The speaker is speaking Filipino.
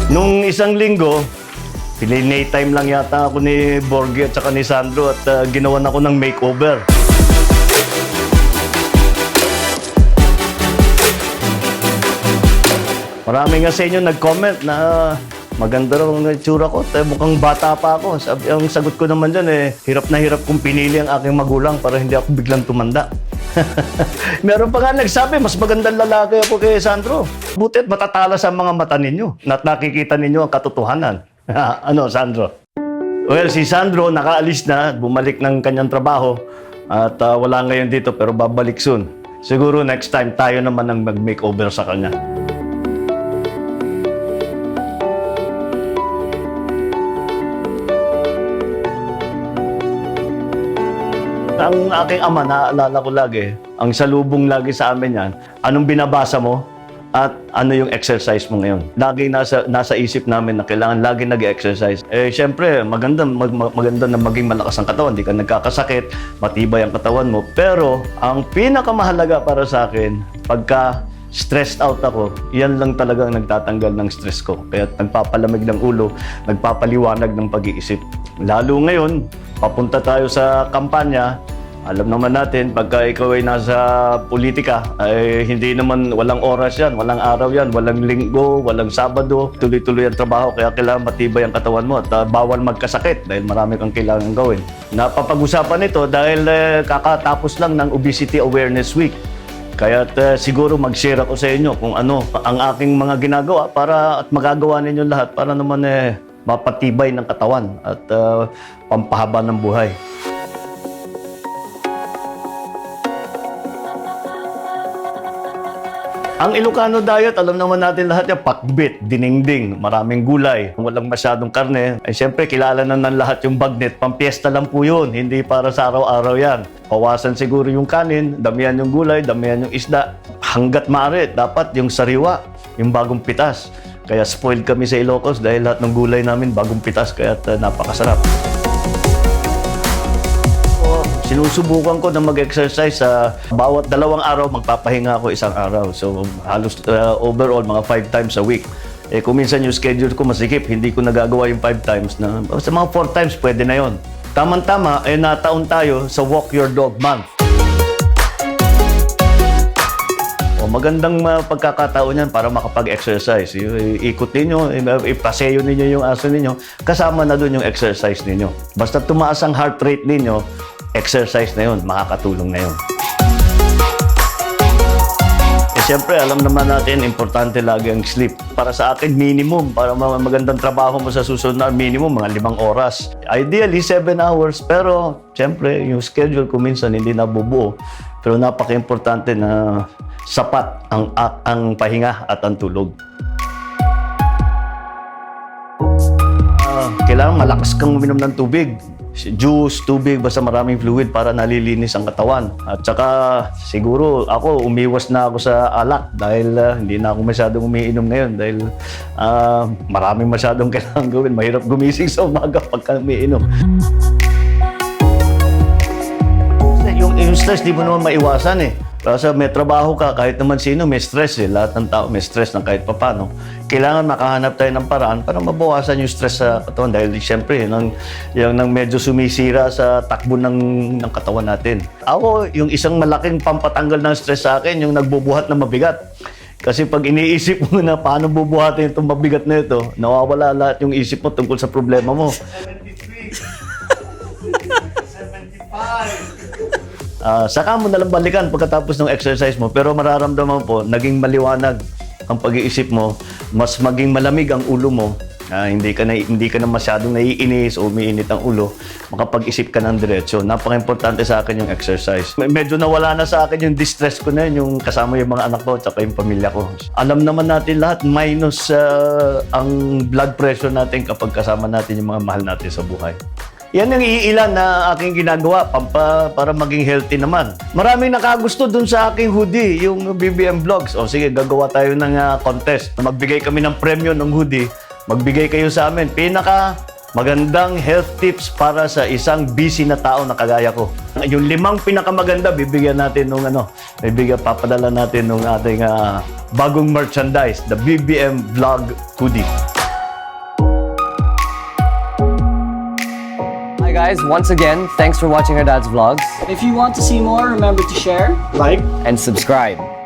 Nung isang linggo, pinay time lang yata ako ni Borgie at saka ni Sandro at ginawan ako ng makeover. Marami nga sa inyo nag-comment na maganda raw ang itsura ko at mukhang bata pa ako. Ang sagot ko naman dyan hirap na hirap kong pinili ang aking magulang para hindi ako biglang tumanda. Meron pa nga nagsabi, mas magandang lalaki ako kay Sandro. Buti at matatalas ang mga mata ninyo at nakikita ninyo ang katotohanan. Ano, Sandro? Well, si Sandro nakaalis na, bumalik ng kanyang trabaho at wala ngayon dito pero babalik soon. Siguro next time tayo naman ang mag-makeover sa kanya. Ang aking ama, naaalala ko lagi, ang salubong lagi sa amin yan, anong binabasa mo at ano yung exercise mo ngayon. Lagi nasa isip namin na kailangan lagi nag-exercise. Siyempre, maganda na maging malakas ang katawan, hindi ka nagkakasakit, matibay ang katawan mo. Pero, ang pinakamahalaga para sa akin, pagka stressed out ako, yan lang talaga ang nagtatanggal ng stress ko. Kaya nagpapalamig ng ulo, nagpapaliwanag ng pag-iisip. Lalo ngayon, papunta tayo sa kampanya. Alam naman natin, pagka ikaw ay nasa politika, ay hindi naman walang oras yan, walang araw yan, walang linggo, walang sabado. Tuloy-tuloy ang trabaho, kaya kailangan matibay ang katawan mo at bawal magkasakit dahil marami kang kailangan gawin. Napapag-usapan ito dahil kakatapos lang ng Obesity Awareness Week. Kaya siguro mag-share ako sa inyo kung ano ang aking mga ginagawa para at magagawa ninyo lahat para naman mapatibay ng katawan at pampahaba ng buhay. Ang Ilocano diet, alam naman natin lahat yan, pakbit, dinengding, maraming gulay, walang masyadong karne. Siyempre, kilala na ng lahat yung bagnet, pampiesta lang po yun, hindi para sa araw-araw yan. Pawasan siguro yung kanin, damihan yung gulay, damihan yung isda. Hanggat maaari, dapat yung sariwa, yung bagong pitas. Kaya spoiled kami sa Ilocos dahil lahat ng gulay namin bagong pitas, kaya napakasarap. Sinusubukan ko na mag-exercise sa bawat 2 araw, magpapahinga ako 1 araw. So, halos overall, mga 5 times a week. Kung minsan yung schedule ko masikip, hindi ko nagagawa yung 5 times. Sa mga 4 times, pwede na yon. Tama-tama, nataon tayo sa Walk Your Dog Month. Magandang pagkakataon yan para makapag-exercise. Ikot ninyo, ipaseyo ninyo yung aso ninyo, kasama na dun yung exercise ninyo. Basta tumaas ang heart rate ninyo, exercise na yun, makakatulong na yun. Siyempre, alam naman natin, importante lagi ang sleep. Para sa akin, minimum, para magandang trabaho mo sa susunod na minimum, mga 5 oras. Ideally, 7 hours, pero siyempre, yung schedule ko minsan hindi nabubuo. Pero napaka-importante na sapat ang pahinga at ang tulog. Kailangan malakas kang uminom ng tubig. Juice, tubig, basta maraming fluid para nalilinis ang katawan. At saka siguro ako, umiwas na ako sa alak dahil hindi na ako masyadong umiinom ngayon dahil maraming masyadong kailangan gawin. Mahirap gumising sa umaga pagka umiinom. Yung stress, di mo naman maiwasan Kasi may trabaho ka, kahit naman sino, may stress Lahat ng tao may stress ng kahit papano. Kailangan makahanap tayo ng paraan para mabawasan yung stress sa katawan dahil siyempre, yung medyo sumisira sa takbo ng katawan natin. Ako, yung isang malaking pampatanggal ng stress sa akin, yung nagbubuhat na mabigat. Kasi pag iniisip mo na paano bubuhatin itong mabigat na ito, nawawala lahat yung isip mo tungkol sa problema mo. 73. 75. Saka mo nalang balikan pagkatapos ng exercise mo, pero mararamdaman po, naging maliwanag ang pag-iisip mo, mas maging malamig ang ulo mo, hindi ka na masyadong naiinis o umiinit ang ulo, makapag-isip ka ng diretso. Napaka-importante sa akin yung exercise. Medyo nawala na sa akin yung distress ko na yun, yung kasama yung mga anak ko at yung pamilya ko. Alam naman natin lahat, minus ang blood pressure natin kapag kasama natin yung mga mahal natin sa buhay. Yan ang iilan na aking ginagawa para maging healthy naman. Maraming nakagusto dun sa aking hoodie, yung BBM Vlogs. O sige, gagawa tayo ng contest. Magbigay kami ng premyo ng hoodie. Magbigay kayo sa amin. Pinaka magandang health tips para sa isang busy na tao na kagaya ko. Yung 5 pinakamaganda, bibigyan natin papadala natin nung ating bagong merchandise, the BBM Vlog Hoodie. guys, once again, thanks for watching our dad's vlogs If you want to see more, remember to share. Like, and subscribe.